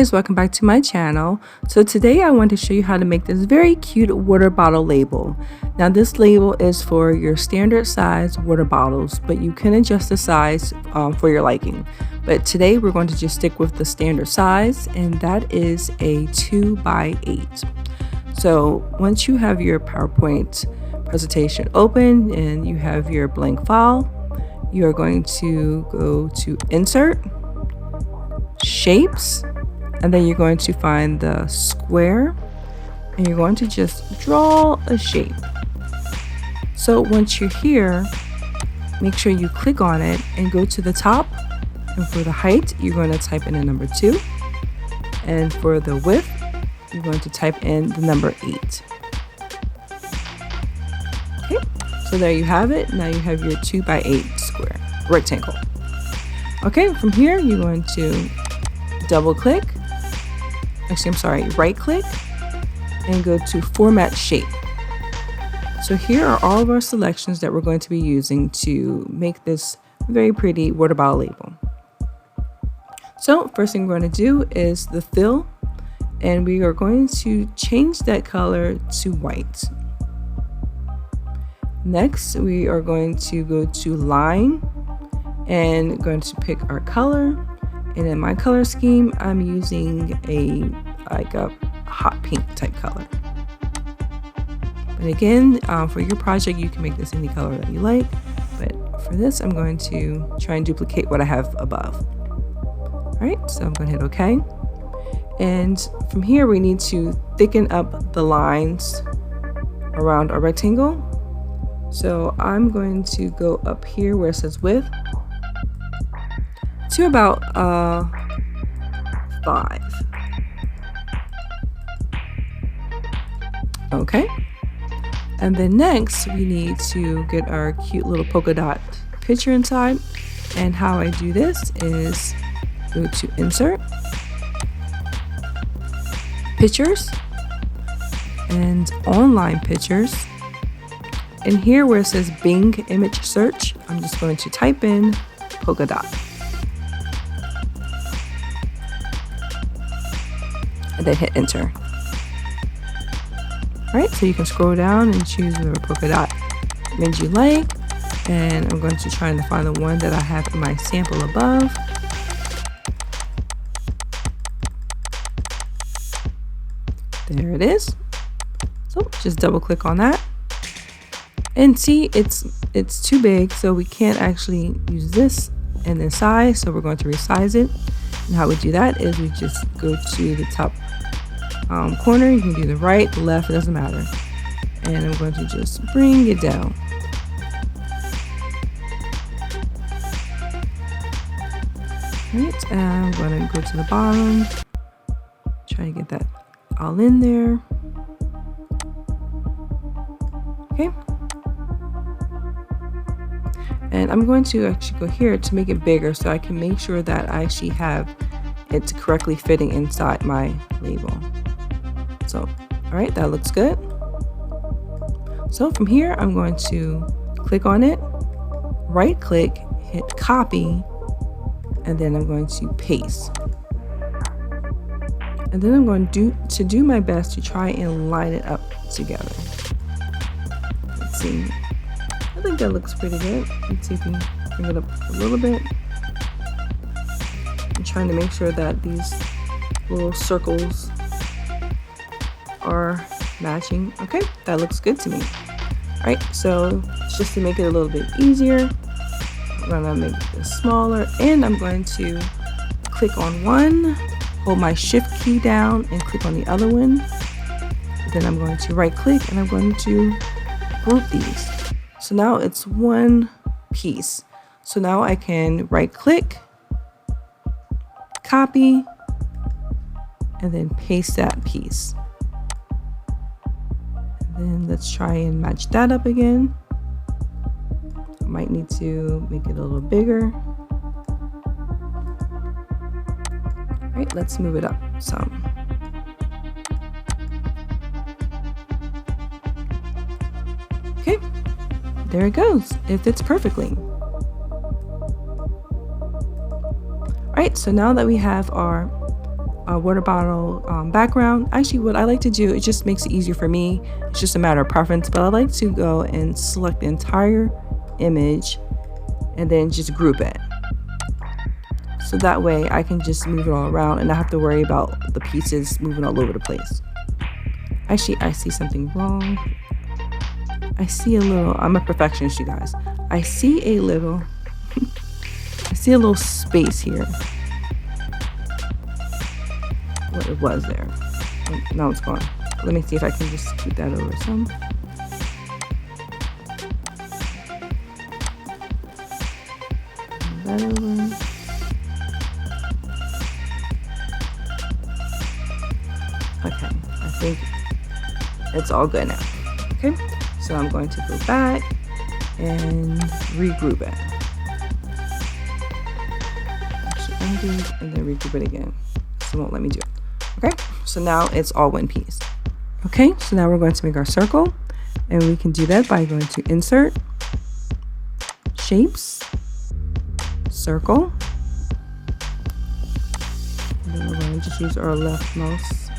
guys, welcome back to my channel. So today I want to show you how to make this very cute water bottle label. Now this label is for your standard size water bottles, but you can adjust the size for your liking. But today we're going to just stick with the standard size, and that is a 2x8. So once you have your PowerPoint presentation open and you have your blank file, you're going to go to Insert, Shapes, and then you're going to find the square and you're going to just draw a shape. So once you're here, make sure you click on it and go to the top, and for the height you're going to type in a number 2, and for the width you're going to type in the number 8. Okay, so there you have it. Now you have your 2x8 square rectangle. Okay, from here you're going to right click and go to Format Shape. So here are all of our selections that we're going to be using to make this very pretty water bottle label. So first thing we're going to do is the fill, and we are going to change that color to white. Next we are going to go to line and going to pick our color. And in my color scheme, I'm using a hot pink type color. But again, for your project, you can make this any color that you like. But for this, I'm going to try and duplicate what I have above. All right, so I'm going to hit OK. And from here, we need to thicken up the lines around our rectangle. So I'm going to go up here where it says width to about 5. Okay, and then next we need to get our cute little polka dot picture inside, and how I do this is go to Insert, Pictures, and Online Pictures, and here where it says Bing Image Search, I'm just going to type in polka dot. And then hit enter. Alright, so you can scroll down and choose whatever polka dot image you like. And I'm going to try to find the one that I have in my sample above. There it is. So just double click on that. And see, it's too big, so we can't actually use this in the size, so we're going to resize it. And how we do that is we just go to the top corner. You can do the right, the left, it doesn't matter. And I'm going to just bring it down. Right, and I'm going to go to the bottom, try to get that all in there. Okay. And I'm going to actually go here to make it bigger so I can make sure that I actually have it correctly fitting inside my label. So, all right, that looks good. So from here, I'm going to click on it, right click, hit copy, and then I'm going to paste. And then I'm going to do my best to try and line it up together. Let's see. I think that looks pretty good. Let's see if we can bring it up a little bit. I'm trying to make sure that these little circles are matching. Okay, that looks good to me. All right, so just to make it a little bit easier, I'm gonna make this smaller, and I'm going to click on one, hold my shift key down and click on the other one. Then I'm going to right click and I'm going to group these. So now it's one piece. So now I can right click, copy, and then paste that piece. And then let's try and match that up again. I might need to make it a little bigger. All right, let's move it up some. Okay, there it goes. It fits perfectly. All right, so now that we have our water bottle background. Actually, what I like to do, it just makes it easier for me. It's just a matter of preference, but I like to go and select the entire image and then just group it. So that way I can just move it all around and not have to worry about the pieces moving all over the place. Actually, I see something wrong. I see a little, I'm a perfectionist, you guys. I see a little, I see a little space here. What it was there. Now it's gone. Let me see if I can just scoot that over some. Move that over. Okay, I think it's all good now. Okay, so I'm going to go back and regroup it. Actually undo and then regroup it again. So it won't let me do it. Okay, so now it's all one piece. Okay, so now we're going to make our circle, and we can do that by going to Insert, Shapes, Circle, and then we're going to just use our left mouse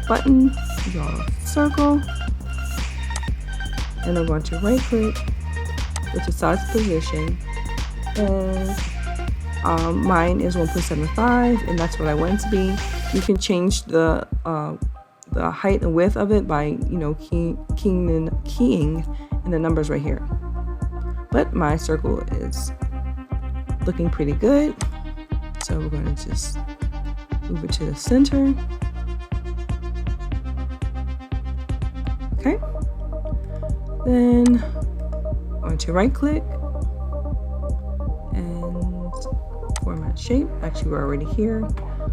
button, draw a circle, and I'm going to right click with the size position, and mine is 1.75, and that's what I want it to be. You can change the height and width of it by, you know, keying in the numbers right here. But my circle is looking pretty good, so we're going to just move it to the center. Okay. Then I'm going to right click and format shape. Actually, we're already here.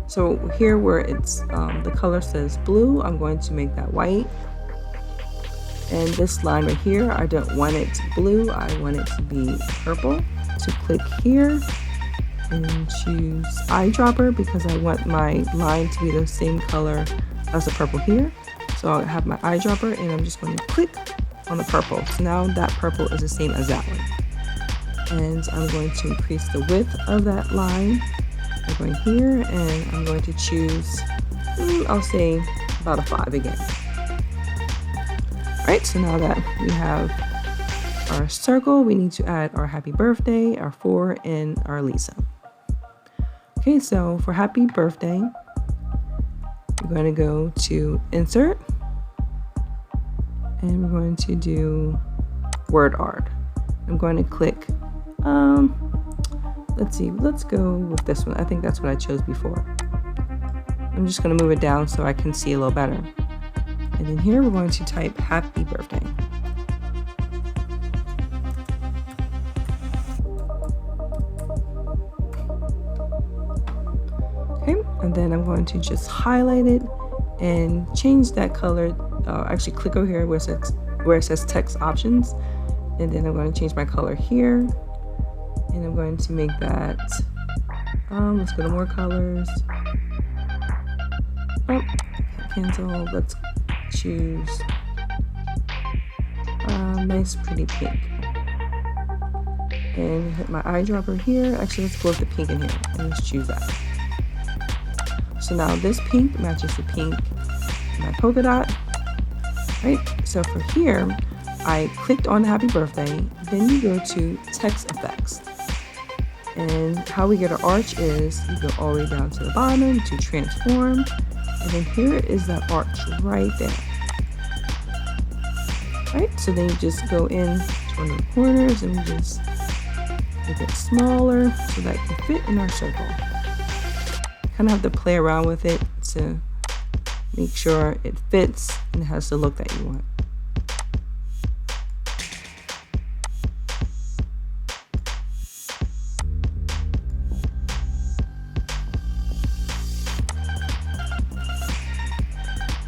So here where it's the color says blue, I'm going to make that white. And this line right here, I don't want it blue, I want it to be purple. So click here and choose eyedropper because I want my line to be the same color as the purple here. So I'll have my eyedropper and I'm just going to click on the purple. So now that purple is the same as that one. And I'm going to increase the width of that line. I'm going here and I'm going to choose, I'll say about a 5 again. Alright, so now that we have our circle, we need to add our happy birthday, our 4, and our Lisa. Okay, so for happy birthday, we're going to go to Insert, and we're going to do Word Art. I'm going to click, let's see, let's go with this one. I think that's what I chose before. I'm just going to move it down so I can see a little better. And then here we're going to type happy birthday. Okay, and then I'm going to just highlight it and change that color. Actually click over here where it says text options. And then I'm going to change my color here. And I'm going to make that, let's go to more colors. Oh, cancel, let's choose nice pretty pink. And hit my eyedropper here. Actually, let's go with the pink in here and let's choose that. So now this pink matches the pink in my polka dot. Right, so for here, I clicked on happy birthday, then you go to text effects. And how we get our arch is you go all the way down to the bottom to transform. And then here is that arch right there. Right, so then you just go in to one of the corners and we just make it smaller so that it can fit in our circle. Kind of have to play around with it to make sure it fits and it has the look that you want.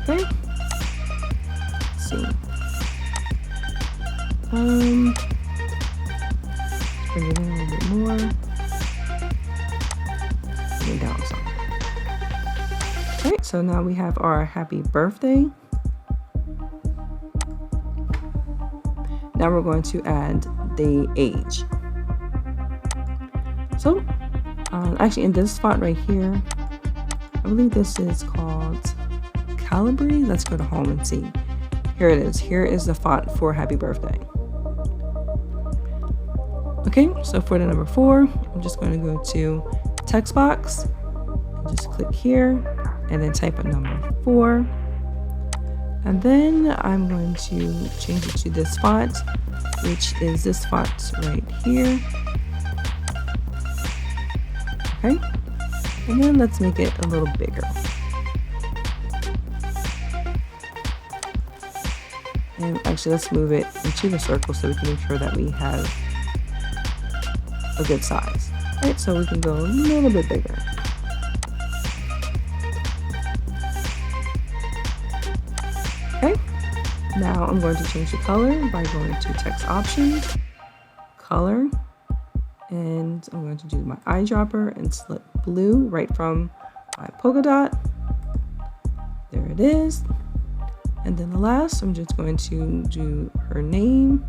Okay, let's see. Bring it in a little bit more. Bring it down some. Okay, so now we have our happy birthday. Now we're going to add the age. So, actually in this spot right here, believe this is called Calibri. Let's go to home and see. Here it is. Here is the font for Happy Birthday. Okay, so for the number 4, I'm just going to go to text box, and just click here, and then type a number 4. And then I'm going to change it to this font, which is this font right here. Okay, and then let's make it a little bigger. And actually, let's move it into the circle so we can make sure that we have a good size. All right, so we can go a little bit bigger. Okay, now I'm going to change the color by going to text options, color, and I'm going to do my eyedropper and select blue right from my polka dot. There it is. And then the last, I'm just going to do her name.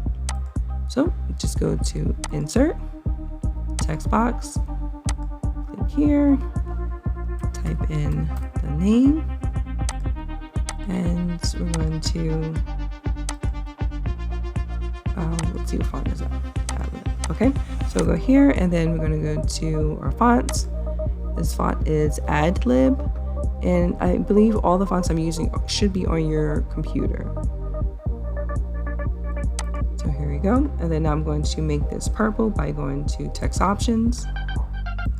So just go to insert, text box, click here, type in the name, and we're going to, let's see what font is that. Okay, so we'll go here, and then we're going to go to our fonts. This font is AdLib, and I believe all the fonts I'm using should be on your computer. So here we go, and then now I'm going to make this purple by going to text options,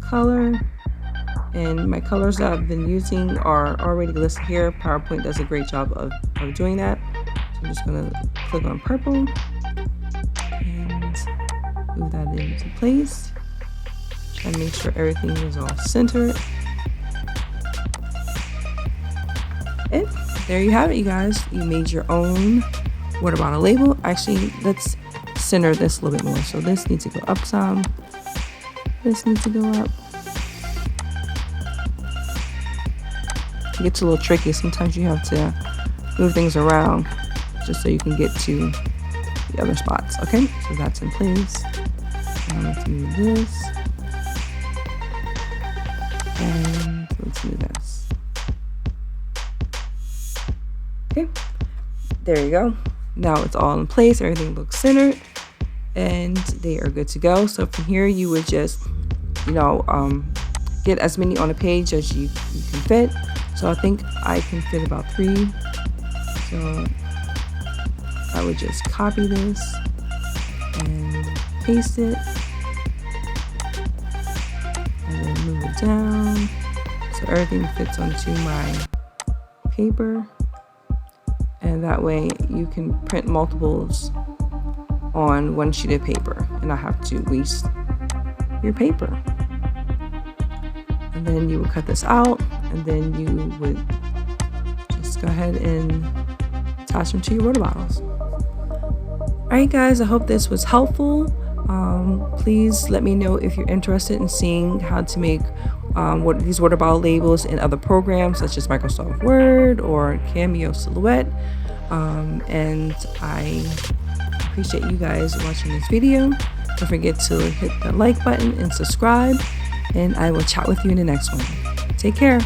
color, and my colors that I've been using are already listed here. PowerPoint does a great job of doing that. So I'm just going to click on purple and move that into place. Try to make sure everything is all centered. And there you have it, you guys. You made your own water bottle label. Actually, let's center this a little bit more. So this needs to go up some. This needs to go up. It gets a little tricky. Sometimes you have to move things around just so you can get to the other spots. Okay, so that's in place. Now let's move this. And let's move this. Okay, there you go. Now it's all in place. Everything looks centered and they are good to go. So from here you would just, get as many on a page as you can fit. So I think I can fit about 3. So I would just copy this and paste it. And then move it down so everything fits onto my paper. And that way you can print multiples on one sheet of paper and not have to waste your paper. And then you would cut this out, and then you would just go ahead and attach them to your water bottles. Alright guys, I hope this was helpful. Please let me know if you're interested in seeing how to make these water bottle labels in other programs such as Microsoft Word or Cameo Silhouette. And I appreciate you guys watching this video. Don't forget to hit the like button and subscribe, and I will chat with you in the next one. Take care.